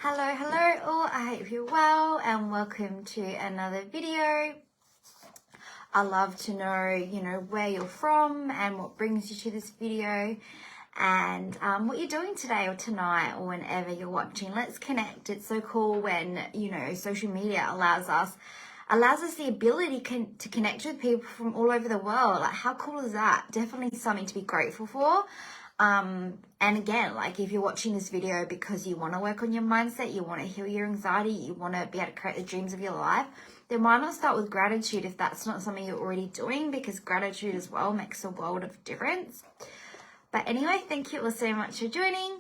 Hello all, I hope you're well and welcome to another video. I love to know, where you're from and what brings you to this video and what you're doing today or tonight or whenever you're watching. Let's connect. It's so cool when, social media allows us the ability to connect with people from all over the world. Like, how cool is that? Definitely something to be grateful for. And again, like if you're watching this video because you want to work on your mindset, you want to heal your anxiety, you want to be able to create the dreams of your life, then why not start with gratitude if that's not something you're already doing, because gratitude as well makes a world of difference. But anyway, thank you all so much for joining.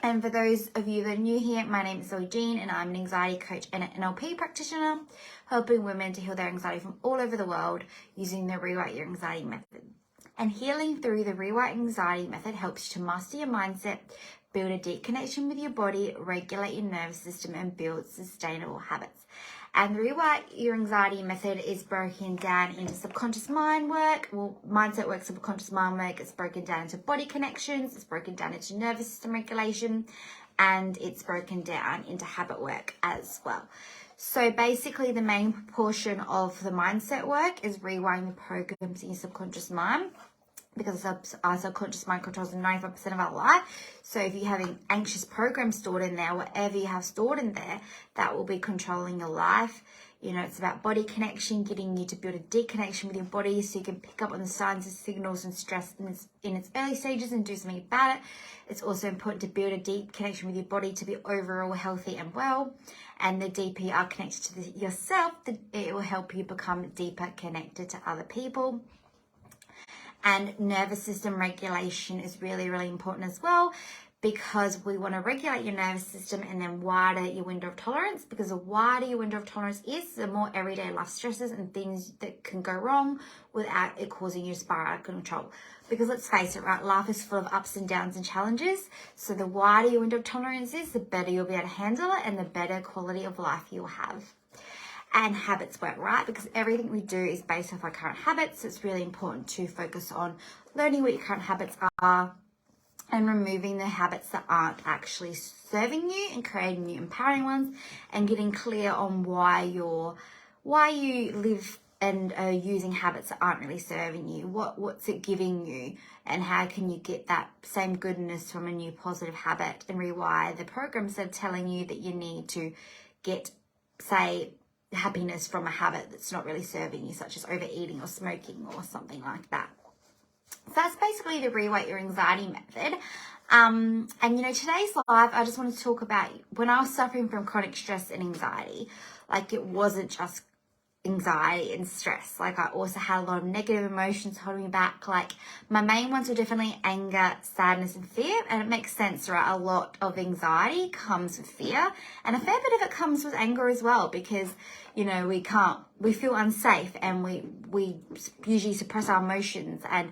And for those of you that are new here, my name is Zoe Jean and I'm an anxiety coach and an NLP practitioner, helping women to heal their anxiety from all over the world using the Rewrite Your Anxiety method. And healing through the Rewrite Anxiety method helps you to master your mindset, build a deep connection with your body, regulate your nervous system, and build sustainable habits. And the Rewrite Your Anxiety method is broken down into subconscious mind work, mindset work, subconscious mind work. It's broken down into body connections, it's broken down into nervous system regulation, and it's broken down into habit work as well. So basically the main portion of the mindset work is rewiring the programs in your subconscious mind, because our subconscious mind controls 95% of our life. So if you're having anxious programs stored in there, whatever you have stored in there, that will be controlling your life. It's about body connection, getting you to build a deep connection with your body so you can pick up on the signs and signals and stress in its early stages and do something about it. It's also important to build a deep connection with your body to be overall healthy and well. And the deeper you are connected to yourself, it will help you become deeper connected to other people. And nervous system regulation is really, really important as well, because we want to regulate your nervous system and then widen your window of tolerance, because the wider your window of tolerance is, the more everyday life stresses and things that can go wrong without it causing you to spiral out of control. Because let's face it, right, life is full of ups and downs and challenges. So the wider your window of tolerance is, the better you'll be able to handle it and the better quality of life you'll have. And habits work, right? Because everything we do is based off our current habits. So it's really important to focus on learning what your current habits are and removing the habits that aren't actually serving you and creating new empowering ones, and getting clear on why you live and are using habits that aren't really serving you. What's it giving you, and how can you get that same goodness from a new positive habit and rewire the programs that are telling you that you need to get, say, happiness from a habit that's not really serving you, such as overeating or smoking or something like that. So that's basically the Rewrite Your Anxiety method. And today's live, I just want to talk about when I was suffering from chronic stress and anxiety. Like, it wasn't just anxiety and stress. Like, I also had a lot of negative emotions holding me back. Like, my main ones were definitely anger, sadness, and fear. And it makes sense, right? A lot of anxiety comes with fear, and a fair bit of it comes with anger as well, because we feel unsafe and we usually suppress our emotions and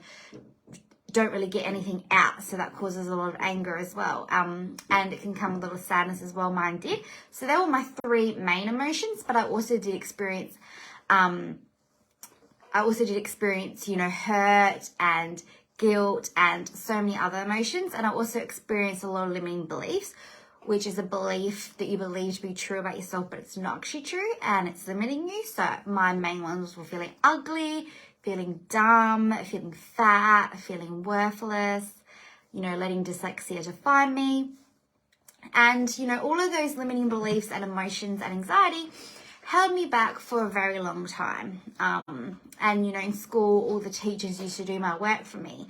don't really get anything out, so that causes a lot of anger as well, and it can come with a little sadness as well. Mine did. So they were my three main emotions, but I also did experience hurt and guilt and so many other emotions. And I also experienced a lot of limiting beliefs, which is a belief that you believe to be true about yourself, but it's not actually true and it's limiting you. So my main ones were feeling ugly, feeling dumb, feeling fat, feeling worthless, letting dyslexia define me. And, all of those limiting beliefs and emotions and anxiety held me back for a very long time. And, in school, all the teachers used to do my work for me.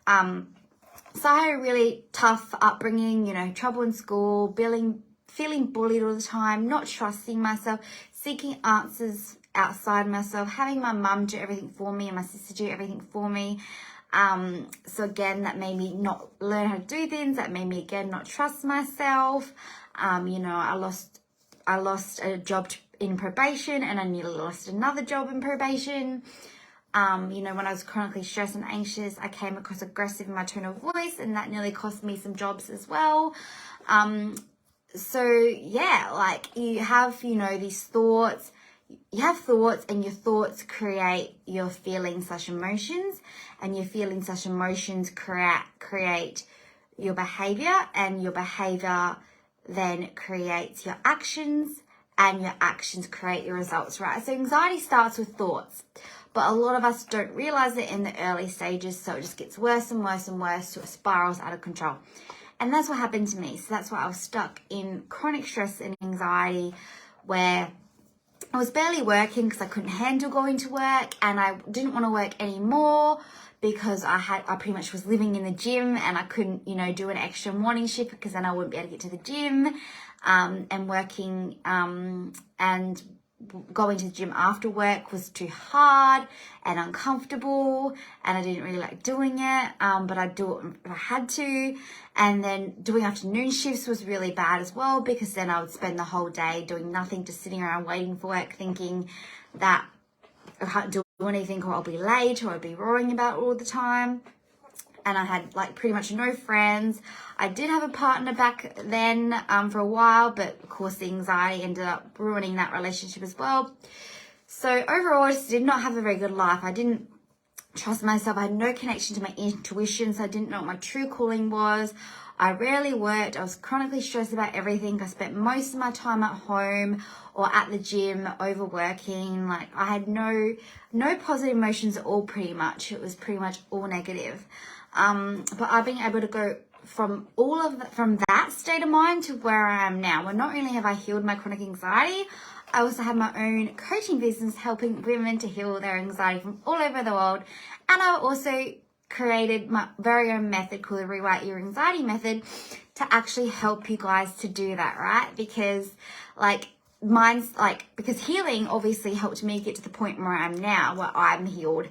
So I had a really tough upbringing, trouble in school, feeling bullied all the time, not trusting myself, seeking answers outside myself, having my mum do everything for me and my sister do everything for me. So again, that made me not learn how to do things. That made me again not trust myself. I lost a job in probation, and I nearly lost another job in probation. When I was chronically stressed and anxious, I came across aggressive in my tone of voice, and that nearly cost me some jobs as well. So yeah, like you have, these thoughts. You have thoughts, and your thoughts create your feelings/emotions, and your feelings/emotions create your behavior, and your behavior then creates your actions, and your actions create your results, right? So anxiety starts with thoughts, but a lot of us don't realize it in the early stages, so it just gets worse and worse and worse till it spirals out of control. And that's what happened to me. So that's why I was stuck in chronic stress and anxiety, where I was barely working because I couldn't handle going to work, and I didn't want to work anymore because I pretty much was living in the gym, and I couldn't, do an extra morning shift because then I wouldn't be able to get to the gym, and working, and going to the gym after work was too hard and uncomfortable, and I didn't really like doing it, but I'd do it if I had to. And then doing afternoon shifts was really bad as well, because then I would spend the whole day doing nothing, just sitting around waiting for work, thinking that I can't do anything, or I'll be late, or I'll be worrying about it all the time. And I had pretty much no friends. I did have a partner back then for a while, but of course the anxiety ended up ruining that relationship as well. So overall, I just did not have a very good life. I didn't trust myself. I had no connection to my intuition, so I didn't know what my true calling was. I rarely worked. I was chronically stressed about everything. I spent most of my time at home or at the gym overworking. I had no positive emotions at all, pretty much. It was pretty much all negative. But I've been able to go from that state of mind to where I am now, where not only have I healed my chronic anxiety, I also have my own coaching business helping women to heal their anxiety from all over the world. And I've also created my very own method called the Rewrite Your Anxiety method to actually help you guys to do that, right? Because because healing obviously helped me get to the point where I am now, where I'm healed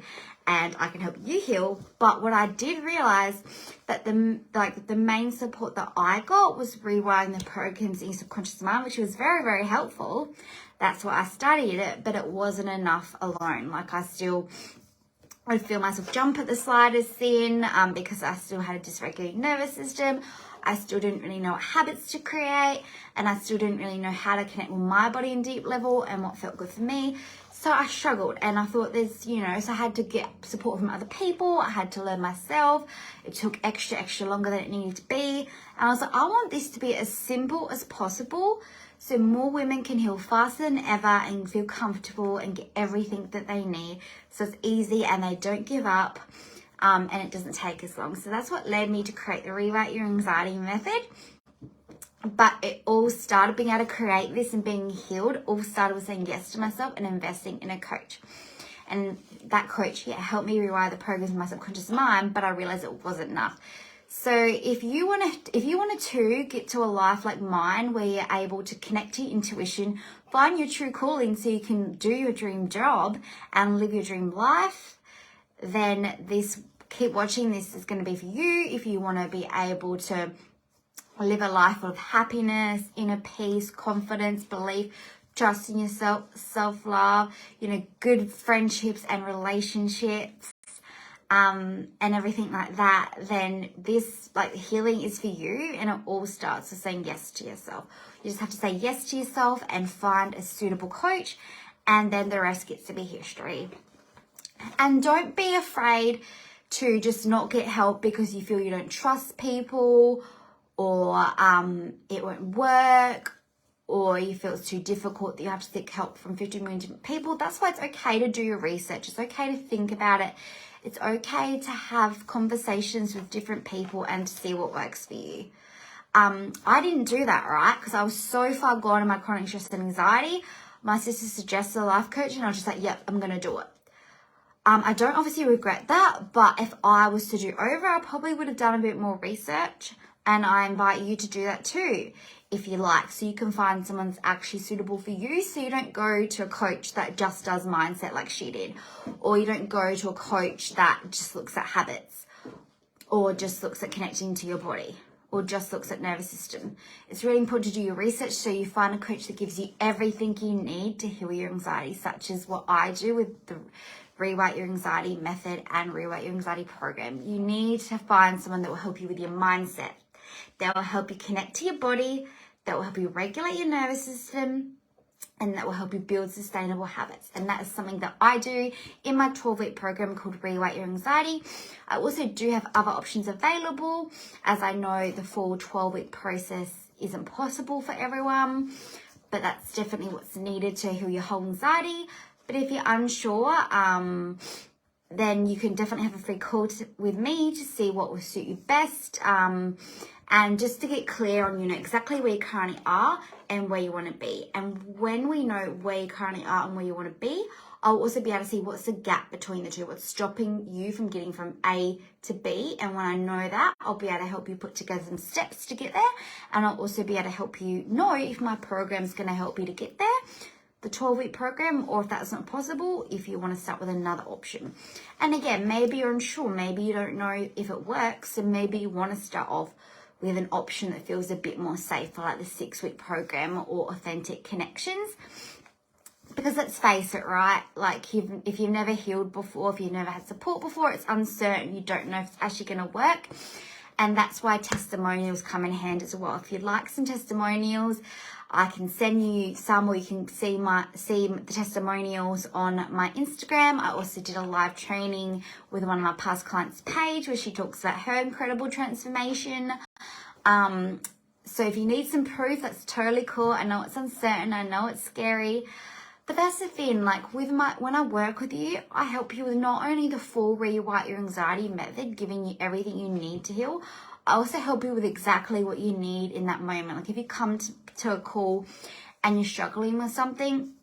and I can help you heal. But what I did realize that the main support that I got was rewiring the programs in your subconscious mind, which was very, very helpful. That's why I studied it, but it wasn't enough alone. I'd feel myself jump at the slightest thing, because I still had a dysregulated nervous system. I still didn't really know what habits to create, and I still didn't really know how to connect with my body in deep level and what felt good for me. So I struggled, and I thought so I had to get support from other people. I had to learn myself. It took extra longer than it needed to be. And I was like, I want this to be as simple as possible, so more women can heal faster than ever and feel comfortable and get everything that they need. So it's easy and they don't give up, and it doesn't take as long. So that's what led me to create the Rewrite Your Anxiety method. But it all started, being able to create this and being healed, all started with saying yes to myself and investing in a coach. And that coach, helped me rewire the programs in my subconscious mind, but I realized it wasn't enough. So if you wanted to get to a life like mine, where you're able to connect to your intuition, find your true calling so you can do your dream job and live your dream life, then keep watching. This is going to be for you. If you want to be able to live a life of happiness, inner peace, confidence, belief, trust in yourself, self-love, good friendships and relationships, and everything like that, then this healing is for you. And it all starts with saying yes to yourself. You just have to say yes to yourself and find a suitable coach, and then the rest gets to be history. And don't be afraid to just not get help because you feel you don't trust people, or it won't work, or you feel it's too difficult that you have to seek help from 50 million different people. That's why it's okay to do your research. It's okay to think about it. It's okay to have conversations with different people and to see what works for you. I didn't do that, right? Because I was so far gone in my chronic stress and anxiety. My sister suggested a life coach, and I was just like, yep, I'm going to do it. I don't obviously regret that, but if I was to do over, I probably would have done a bit more research. And I invite you to do that too, if you like, so you can find someone that's actually suitable for you, so you don't go to a coach that just does mindset like she did, or you don't go to a coach that just looks at habits, or just looks at connecting to your body, or just looks at nervous system. It's really important to do your research so you find a coach that gives you everything you need to heal your anxiety, such as what I do with the Rewrite Your Anxiety method and Rewrite Your Anxiety program. You need to find someone that will help you with your mindset, that will help you connect to your body, that will help you regulate your nervous system, and that will help you build sustainable habits. And that is something that I do in my 12-week program called Rewrite Your Anxiety. I also do have other options available, as I know the full 12-week process isn't possible for everyone, but that's definitely what's needed to heal your whole anxiety. But if you're unsure, then you can definitely have a free call with me to see what will suit you best, and just to get clear on, exactly where you currently are and where you want to be. And when we know where you currently are and where you want to be, I'll also be able to see what's the gap between the two, what's stopping you from getting from A to B. And when I know that, I'll be able to help you put together some steps to get there. And I'll also be able to help you know if my program's going to help you to get there, the 12-week program, or if that's not possible, if you want to start with another option. And again, maybe you're unsure, maybe you don't know if it works, and maybe you want to start off with an option that feels a bit more safer, like the 6-week program or Authentic Connections. Because let's face it, right? Like if you've never healed before, if you've never had support before, it's uncertain. You don't know if it's actually going to work. And that's why testimonials come in hand as well. If you'd like some testimonials, I can send you some, or you can see the testimonials on my Instagram. I also did a live training with one of my past clients' page where she talks about her incredible transformation. So if you need some proof, that's totally cool. I know it's uncertain. I know it's scary. But that's the thing, like when I work with you, I help you with not only the full Rewrite Your Anxiety method, giving you everything you need to heal, I also help you with exactly what you need in that moment. Like if you come to a call and you're struggling with something,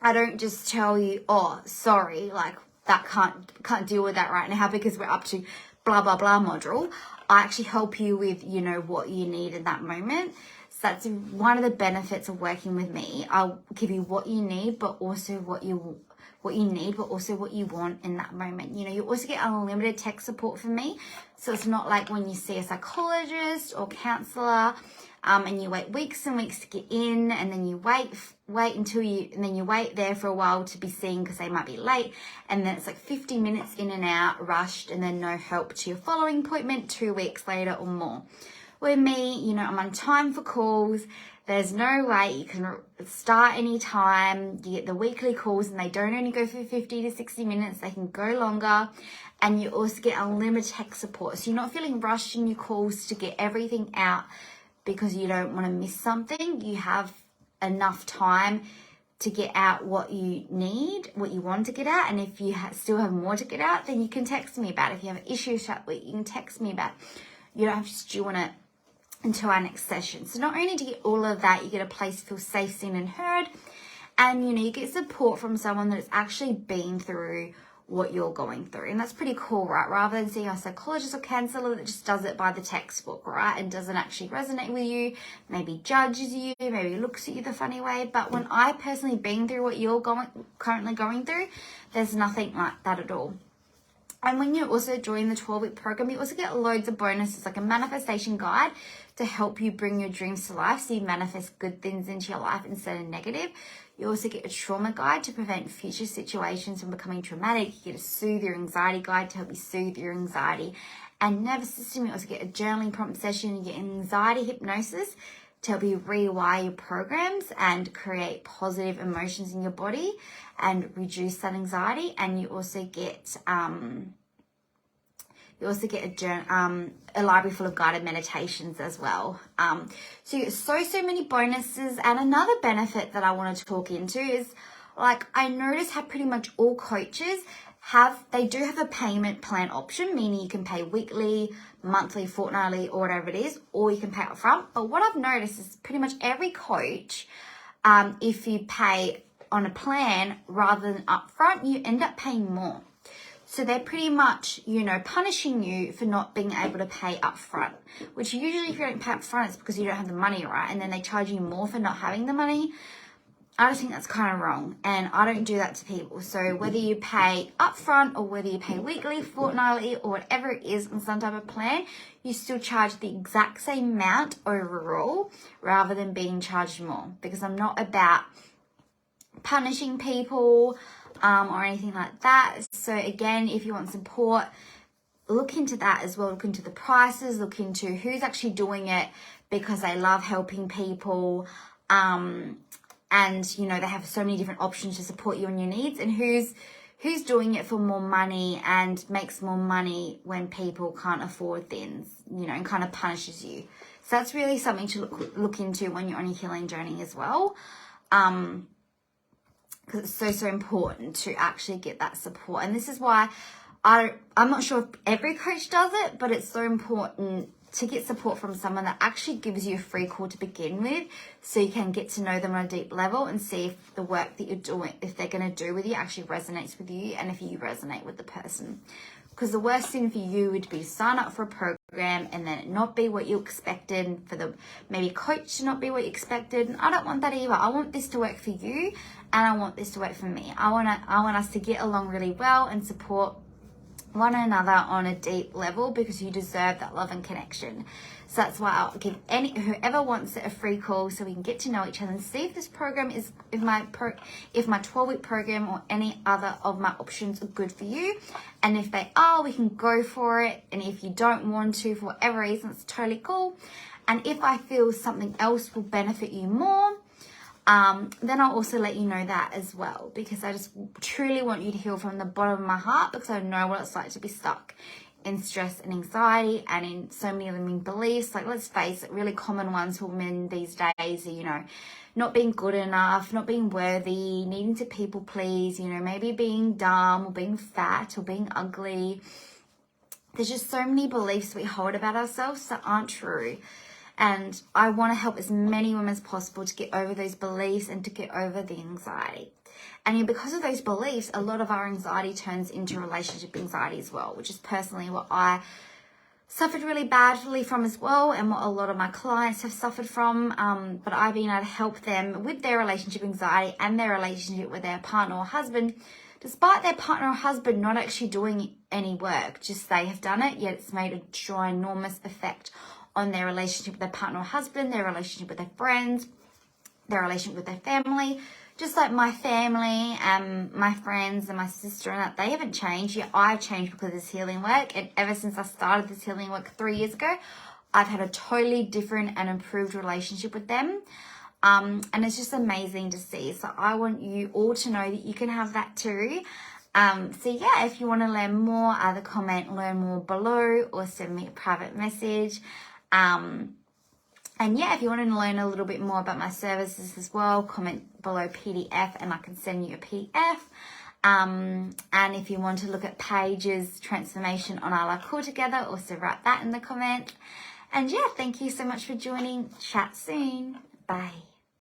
I don't just tell you, oh, sorry, like that can't deal with that right now because we're up to blah, blah, blah module. I actually help you with, what you need in that moment. That's one of the benefits of working with me. I'll give you what you need, but also what you need, but also what you want in that moment. You also get unlimited tech support from me. So it's not like when you see a psychologist or counselor, and you wait weeks and weeks to get in, and then you wait and then you wait there for a while to be seen because they might be late. And then it's like 50 minutes in and out, rushed, and then no help to your following appointment 2 weeks later or more. With me, I'm on time for calls. There's no way you can start any time. You get the weekly calls and they don't only go for 50 to 60 minutes. They can go longer. And you also get unlimited tech support. So you're not feeling rushed in your calls to get everything out because you don't want to miss something. You have enough time to get out what you need, what you want to get out. And if you still have more to get out, then you can text me about it. If you have an issue, you can text me about it. You don't have to stew on it until our next session. So not only do you get all of that, you get a place to feel safe, seen and heard, and you get support from someone that has actually been through what you're going through. And that's pretty cool, right? Rather than seeing a psychologist or counselor that just does it by the textbook, right? And doesn't actually resonate with you, maybe judges you, maybe looks at you the funny way. But when I personally been through what you're currently going through, there's nothing like that at all. And when you also join the 12-week program, you also get loads of bonuses, like a manifestation guide to help you bring your dreams to life, so you manifest good things into your life instead of negative. You also get a trauma guide to prevent future situations from becoming traumatic. You get a soothe your anxiety guide to help you soothe your anxiety and nervous system. You also get a journaling prompt session. You get anxiety hypnosis to help you rewire your programs and create positive emotions in your body and reduce that anxiety. And you also get a library full of guided meditations as well. So you get so many bonuses. And another benefit that I want to talk into is, like, I notice how pretty much all coaches they do have a payment plan option, meaning you can pay weekly, monthly, fortnightly, or whatever it is, or you can pay up front. But what I've noticed is pretty much every coach, if you pay on a plan rather than upfront, you end up paying more. So they're pretty much, punishing you for not being able to pay up front, which usually if you don't pay up front, it's because you don't have the money, right? And then they charge you more for not having the money. I just think that's kind of wrong, and I don't do that to people. So whether you pay upfront or whether you pay weekly, fortnightly, or whatever it is on some type of plan, you still charge the exact same amount overall rather than being charged more, because I'm not about punishing people or anything like that. So again, if you want support, look into that as well. Look into the prices, look into who's actually doing it because they love helping people. And, they have so many different options to support you on your needs, and who's doing it for more money and makes more money when people can't afford things, and kind of punishes you. So that's really something to look into when you're on your healing journey as well. Because it's so important to actually get that support. And this is why I'm not sure if every coach does it, but it's so important to get support from someone that actually gives you a free call to begin with, so you can get to know them on a deep level and see if the work that you're doing, if they're going to do with you, actually resonates with you, and if you resonate with the person. Because the worst thing for you would be to sign up for a program and then it not be what you expected, for the maybe coach to not be what you expected. And I don't want that either. I want this to work for you, and I want this to work for me. I want us to get along really well and support one another on a deep level, because you deserve that love and connection. So that's why I'll give whoever wants it a free call, so we can get to know each other and see if this program is, if my 12-week program or any other of my options are good for you. And if they are, we can go for it. And if you don't want to, for whatever reason, it's totally cool. And if I feel something else will benefit you more, then I'll also let you know that as well, because I just truly want you to heal from the bottom of my heart, because I know what it's like to be stuck in stress and anxiety and in so many limiting beliefs. Like, let's face it, really common ones for women these days are, you know, not being good enough, not being worthy, needing to people please, you know, maybe being dumb or being fat or being ugly. There's just so many beliefs we hold about ourselves that aren't true. And I want to help as many women as possible to get over those beliefs and to get over the anxiety. And because of those beliefs, a lot of our anxiety turns into relationship anxiety as well, which is personally what I suffered really badly from as well, and what a lot of my clients have suffered from. But I've been able to help them with their relationship anxiety and their relationship with their partner or husband, despite their partner or husband not actually doing any work. Just they have done it, yet it's made a ginormous effect on their relationship with their partner or husband, their relationship with their friends, their relationship with their family. Just like my family and my friends and my sister and that, they haven't changed, yet I've changed because of this healing work. And ever since I started this healing work 3 years ago, I've had a totally different and improved relationship with them. And it's just amazing to see. So I want you all to know that you can have that too. So yeah, if you want to learn more, either comment learn more below or send me a private message. And yeah, if you want to learn a little bit more about my services as well, comment below PDF and I can send you a PDF. And if you want to look at Paige's transformation on Our Life Call Together, also write that in the comments. And yeah, thank you so much for joining. Chat soon. Bye.